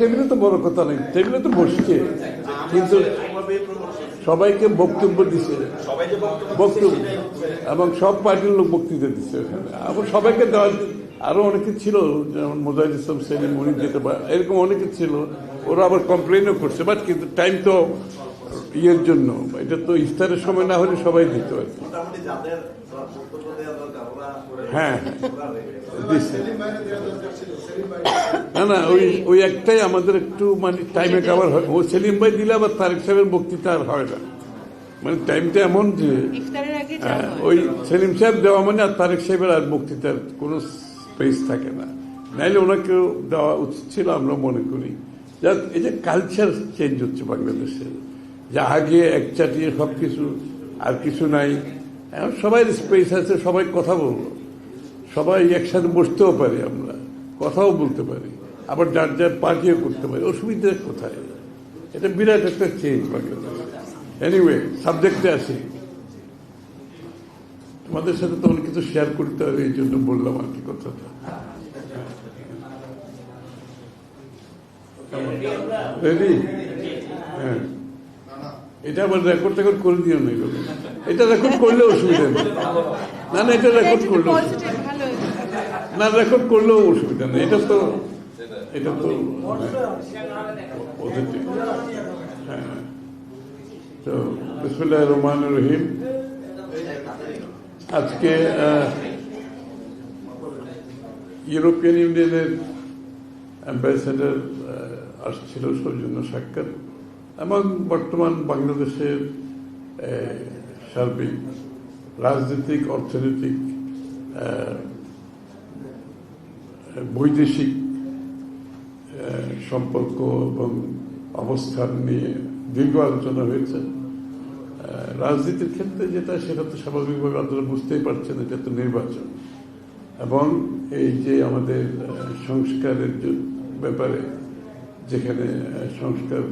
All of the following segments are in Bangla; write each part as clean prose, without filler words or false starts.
টেবিলে তো বড় কথা নেই, টেবিলে তো বসছে, কিন্তু সবাইকে বক্তব্য দিচ্ছে, বক্তব্য, এবং সব পার্টির লোক বক্তৃতা দিচ্ছে ওখানে। এখন সবাইকে দেওয়া, আরো অনেকে ছিল, যেমন মোজাহিদ ইসলাম সেলিম, মনির যেতে এরকম অনেকে ছিল, ওরা আবার কমপ্লেনও করছে, বাট কিন্তু টাইম তো ইয়ের জন্য, এটা তো ইফতারের সময় না হলে সবাই দিত আর কি। হ্যাঁ, না না, ওই একটাই আমাদের একটু মানে টাইমে কাভার হয়। ও সেলিম ভাই দিলে আবার তারেক সাহেবের বক্তৃতা আর হয় না, মানে টাইমটা এমন যে ওই সেলিম সাহেব দেওয়া মানে আর তারেক সাহেবের আর বক্তৃতার কোনো স্পেস থাকে না, নাইলে ওনাকেও দেওয়া উচিত ছিল আমরা মনে করি। যাক, এই যে কালচার চেঞ্জ হচ্ছে বাংলাদেশের, যা আগে একচাটিয়ে সব কিছু আর কিছু নাই, এখন সবাই স্পেস আছে, সবাই কথা বলবো, সবাই একসাথে বসতেও পারি, আমরা কথাও বলতে পারি, আবার যার যার পার্টিও করতে পারি, অসুবিধা কোথায়? এটা বিরাট একটা চেঞ্জ বাংলাদেশে। এনিওয়ে, সাবজেক্টে আসি, তোমাদের সাথে তো অনেক কিছু শেয়ার করতে হবে, এই জন্য বললাম আর কি কথাটা। রেডি? হ্যাঁ, এটা আবার রেকর্ড টেকর্ড করে দিও না, এগুলো এটা রেকর্ড করলেও অসুবিধা নেই। না না, এটা রেকর্ড করলেও, না রেকর্ড করলেও অসুবিধা নেই, এটা তো পজিটিভ। হ্যাঁ, তো বিসমিল্লাহির রহমানির রহিম। আজকে ইউরোপিয়ান ইউনিয়নের অ্যাম্বাসেডর আসছিল সৌজন্য সাক্ষাৎ, এবং বর্তমান বাংলাদেশের সার্বিক রাজনৈতিক, অর্থনৈতিক, বৈদেশিক সম্পর্ক এবং অবস্থান নিয়ে দীর্ঘ আলোচনা হয়েছে। রাজনীতির ক্ষেত্রে যেটা, সেটা তো স্বাভাবিকভাবে আপনারা বুঝতেই পারছেন, এটা তো নির্বাচন, এবং এই যে আমাদের সংস্কারের ব্যাপারে, যেখানে সংস্কার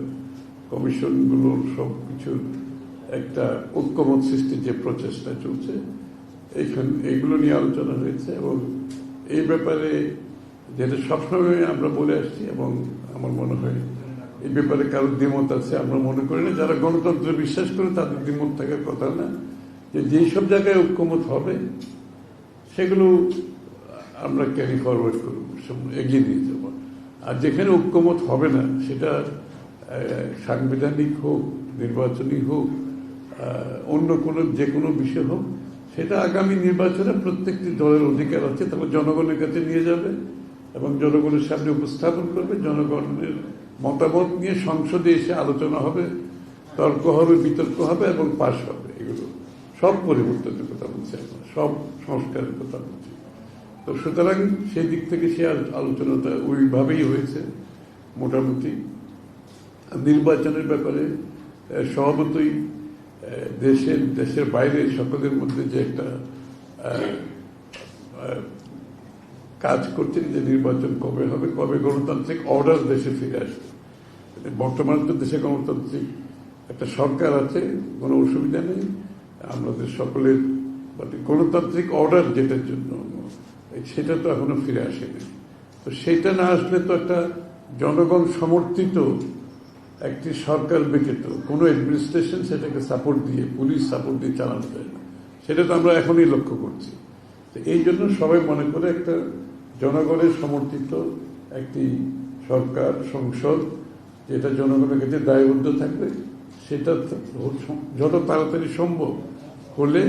কমিশনগুলোর সব কিছুর একটা ঐক্যমত সৃষ্টির যে প্রচেষ্টা চলছে, এইগুলো নিয়ে আলোচনা হয়েছে। এবং এই ব্যাপারে যেটা সবসময় আমরা বলে আসছি, এবং আমার মনে হয় এই ব্যাপারে কারোর দ্বিমত আছে আমরা মনে করি না, যারা গণতন্ত্রে বিশ্বাস করে তাদের দ্বিমত থাকার কথা না, যে যেই সব জায়গায় ঐক্যমত হবে সেগুলো আমরা ক্যারি ফরওয়ার্ড করব, এগিয়ে নিয়ে যাব। আর যেখানে ঐক্যমত হবে না, সেটা সাংবিধানিক হোক, নির্বাচনী হোক, অন্য কোনো যে কোনো বিষয় হোক, সেটা আগামী নির্বাচনে প্রত্যেকটি দলের অধিকার আছে, তারপর জনগণের কাছে নিয়ে যাবে এবং জনগণের সামনে উপস্থাপন করবে। জনগণের মতামত নিয়ে সংসদে এসে আলোচনা হবে, তর্ক হবে, বিতর্ক হবে এবং পাশ হবে। এগুলো সব পরিবর্তনের কথা বলছি, আমরা সব সংস্কারের কথা বলছি। তো সুতরাং সেই দিক থেকে সে আলোচনাটা ওইভাবেই হয়েছে মোটামুটি। নির্বাচনের ব্যাপারে স্বভাবতই দেশের বাইরে সকলের মধ্যে যে একটা কাজ করছেন, যে নির্বাচন কবে হবে, কবে গণতান্ত্রিক অর্ডার দেশে ফিরে আসবে। বর্তমানে তো দেশে গণতান্ত্রিক একটা সরকার আছে, কোনো অসুবিধা নেই, আমাদের সকলের গণতান্ত্রিক অর্ডার যেটার জন্য, সেটা তো এখনো ফিরে আসেনি। তো সেটা না আসলে তো একটা জনগণ সমর্থিত একটি সরকার ব্যতীত কোনো অ্যাডমিনিস্ট্রেশন সেটাকে সাপোর্ট দিয়ে, পুলিশ সাপোর্ট দিয়ে চালানো যায় না, সেটা তো আমরা এখনই লক্ষ্য করছি। এই জন্য সবাই মনে করে একটা জনগণের সমর্থিত একটি সরকার, সংসদ, যেটা জনগণের কাছে দায়বদ্ধ থাকবে, সেটা যত তাড়াতাড়ি সম্ভব হলে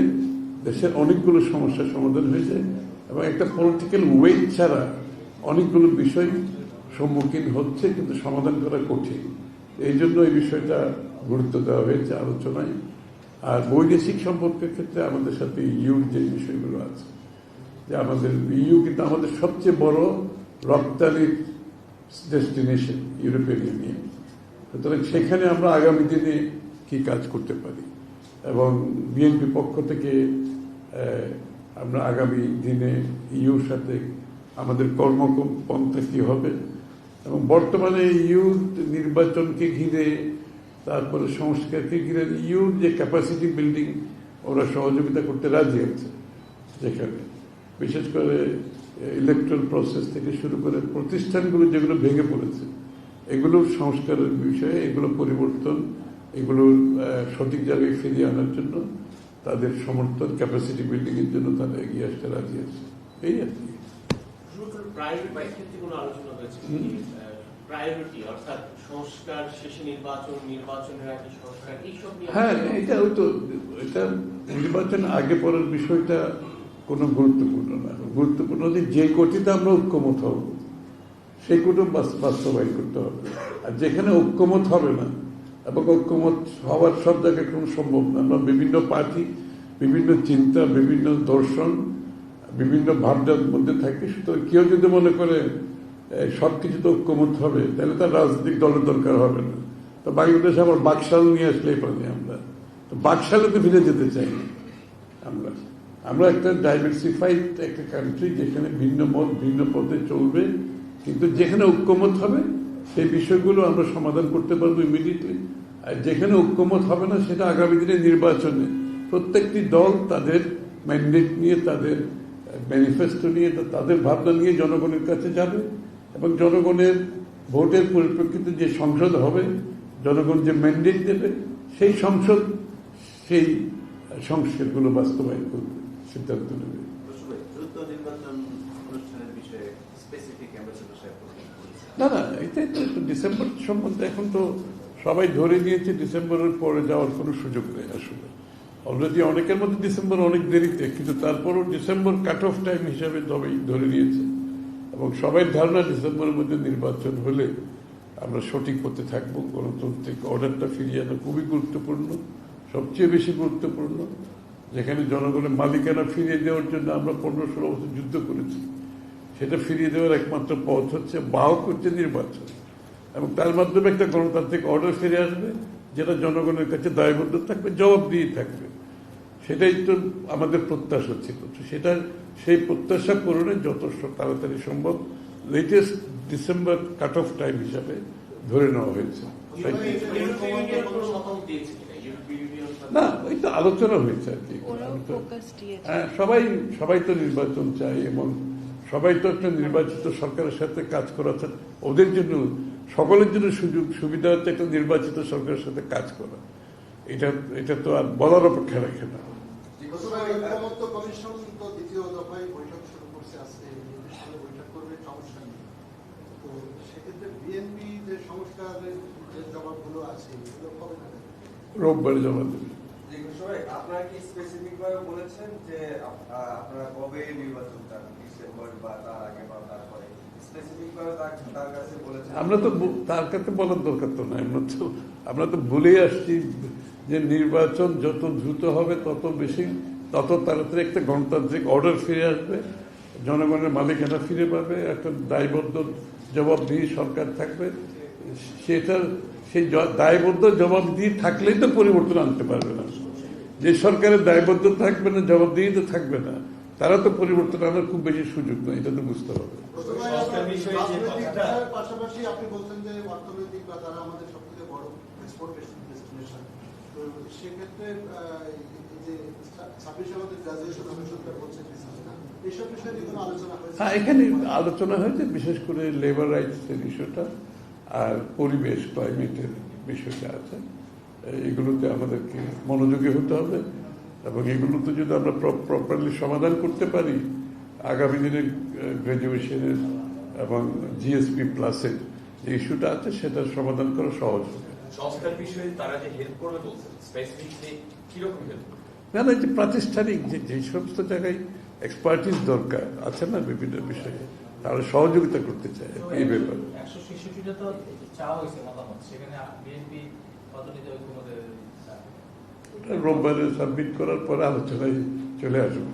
দেশের অনেকগুলো সমস্যার সমাধান হয়ে যায়, এবং একটা পলিটিক্যাল ওয়েট ছাড়া অনেকগুলো বিষয় সম্মুখীন হচ্ছে, কিন্তু সমাধান করা কঠিন। এই জন্য এই বিষয়টা গুরুত্ব দেওয়া হয়েছে আলোচনায়। আর বৈদেশিক সম্পর্কের ক্ষেত্রে আমাদের সাথে ইউর যে বিষয়গুলো আছে, যে আমাদের ইউ কিন্তু আমাদের সবচেয়ে বড় রপ্তানির ডেস্টিনেশন, ইউরোপিয়ান ইউনিয়ন। সুতরাং সেখানে আমরা আগামী দিনে কি কাজ করতে পারি, এবং বিএনপি পক্ষ থেকে আমরা আগামী দিনে ইউর সাথে আমাদের কর্মপন্থা কি হবে, এবং বর্তমানে ইউর নির্বাচনকে ঘিরে, তারপরে সংস্কারকে ঘিরে ইউর যে ক্যাপাসিটি বিল্ডিং, ওরা সহযোগিতা করতে রাজি আছে, যেখানে বিশেষ করে ইলেকট্রাল প্রসেস থেকে শুরু করে প্রতিষ্ঠানগুলো যেগুলো ভেঙে পড়েছে, এগুলোর সংস্কারের বিষয়ে, এগুলো পরিবর্তন, এগুলোর সঠিক জায়গায় ফিরিয়ে আনার জন্য তাদের সমর্থন, ক্যাপাসিটি বিল্ডিং এর জন্য তারা এগিয়ে আসতে রাজি আছে। এই আর কি। হ্যাঁ, এটা নির্বাচন আগে পরের বিষয়টা কোনো গুরুত্বপূর্ণ না। গুরুত্বপূর্ণ যে কোটিতে আমরা ঐক্যমত হব সেই কোটি বাস্তবায়ন করতে হবে। আর যেখানে ঐক্যমত হবে না এবং ঐক্যমত হওয়ার সব জায়গায় কোনো সম্ভব না, আমরা বিভিন্ন পার্টি, বিভিন্ন চিন্তা, বিভিন্ন দর্শন, বিভিন্ন ভাবনার মধ্যে থাকি। সুতরাং কেউ যদি মনে করে সবকিছুতে ঐক্যমত হবে তাহলে তার রাজনৈতিক দলের দরকার হবে না। তো বাংলাদেশ আবার বাকশাল নিয়ে আসলেই পারি আমরা। তো বাকশালে তো ফিরে যেতে চাই না আমরা একটা ডাইভার্সিফাইড একটা কান্ট্রি, যেখানে ভিন্ন মত ভিন্ন পথে চলবে, কিন্তু যেখানে ঐক্যমত হবে সেই বিষয়গুলো আমরা সমাধান করতে পারবো ইমিডিয়েটলি। আর যেখানে ঐক্যমত হবে না সেটা আগামী দিনে নির্বাচনে প্রত্যেকটি দল তাদের ম্যান্ডেট নিয়ে, তাদের ম্যানিফেস্টো নিয়ে, তাদের ভাবনা নিয়ে জনগণের কাছে যাবে এবং জনগণের ভোটের পরিপ্রেক্ষিতে যে সংসদ হবে, জনগণ যে ম্যান্ডেট দেবে, সেই সংসদ সেই সংস্কারগুলো বাস্তবায়ন করবে, সিদ্ধান্ত নেবে। না, এটাই তো ডিসেম্বর সম্বন্ধে এখন তো সবাই ধরে নিয়েছে ডিসেম্বরের পরে যাওয়ার কোনো সুযোগ নেই। আসলে অলরেডি অনেকের মধ্যে ডিসেম্বর অনেক দেরিতে, কিন্তু তারপরও ডিসেম্বর কাট অফ টাইম হিসাবে সবাই ধরে নিয়েছে এবং সবাই ধারণা ডিসেম্বরের মধ্যে নির্বাচন হলে আমরা সঠিক পথে থাকবো। গণতান্ত্রিক অর্ডারটা ফিরিয়ে আনা খুবই গুরুত্বপূর্ণ, সবচেয়ে বেশি গুরুত্বপূর্ণ। যেখানে জনগণের মালিকানা ফিরিয়ে দেওয়ার জন্য আমরা 15-16 বছর যুদ্ধ করেছি, সেটা ফিরিয়ে দেওয়ার একমাত্র পথ হচ্ছে, বাহক হচ্ছে নির্বাচন, এবং তার মাধ্যমে একটা গণতান্ত্রিক অর্ডার ফিরে আসবে যেটা জনগণের কাছে দায়বদ্ধ থাকবে, জবাবদিহি থাকবে। সেটাই তো আমাদের প্রত্যাশা ছিল। সেটা সেই প্রত্যাশা পূরণে যত তাড়াতাড়ি সম্ভব latest December cut off time হিসাবে ধরে নেওয়া হয়েছে। না, ওই তো আলোচনা হয়েছে আর কি। হ্যাঁ, সবাই তো নির্বাচন চায় এবং সবাই তো একটা নির্বাচিত সরকারের সাথে কাজ করা, ওদের জন্য সকলের জন্য সুযোগ সুবিধা হচ্ছে একটা নির্বাচিত সরকারের সাথে কাজ করা। এটা তো আর বলার অপেক্ষা রাখে না। রোববার জমা দেবে। আপনারা কি স্পেসিফিক ভাবে বলেছেন যে আপনারা কবে নির্বাচন চান, ডিসেম্বর বা তার আগে বা তারপরে? স্পেসিফিক ভাবে তার কাছে বলেছেন? আমরা তো তার কাছে বলার দরকার তো নাই, আমরা তো বলেই আসছি যে নির্বাচন যত দ্রুত হবে তত তাড়াতাড়ি একটা গণতান্ত্রিক অর্ডার ফিরে আসবে, জনগণের মালিকানা ফিরে পাবে, একটা দায়বদ্ধ জবাবদিহি সরকার থাকবে। সেই দায়বদ্ধ জবাবদিহি থাকলেই তো পরিবর্তন আনতে পারবে না। যে সরকারের দায়বদ্ধ থাকবে না, জবাবদিহি তো থাকবে না, তারা তো পরিবর্তন আনার খুব বেশি সুযোগ নেই, এটা তো বুঝতে হবে। পাশাপাশি আপনি বলছেন যে অর্থনৈতিক বা তারা আমাদের সবথেকে বড় এক্সপোর্টেশন ডেস্টিনেশন, তো সেক্ষেত্রে যে 26 আমাদের গ্রাজুয়েশন অনুষদটা বলছেন এইসব বিষয়ে কোনো আলোচনা হয়েছে? হ্যাঁ, এখানে আলোচনা হয়েছে, বিশেষ করে লেবার রাইটস এর ইস্যুটা আর পরিবেশ ক্লাইমেটের বিষয়টা আছে। এগুলোতে আমাদেরকে মনোযোগী হতে হবে এবং এগুলোতে যদি আমরা প্রপারলি সমাধান করতে পারি, আগামী দিনের গ্র্যাজুয়েশনের এবং জিএসপি প্লাসের যে ইস্যুটা আছে সেটার সমাধান করা সহজ হবে। সংস্কার বিষয়ে তারা যে হেল্প করবে বলছেন, স্পেসিফিকলি কিরকম হেল্প করবে? না, যে প্রাতিষ্ঠানিক যে সমস্ত জায়গায় এক্সপার্টিস দরকার আছে না বিভিন্ন বিষয়ে, তারা সহযোগিতা করতে চায় এই ব্যাপারে। 166টা তো চাওয়া হয়েছে মতামত, সেখানে বিএনপি রোববারে সাবমিট করার পরে আলোচনায় চলে আসবে।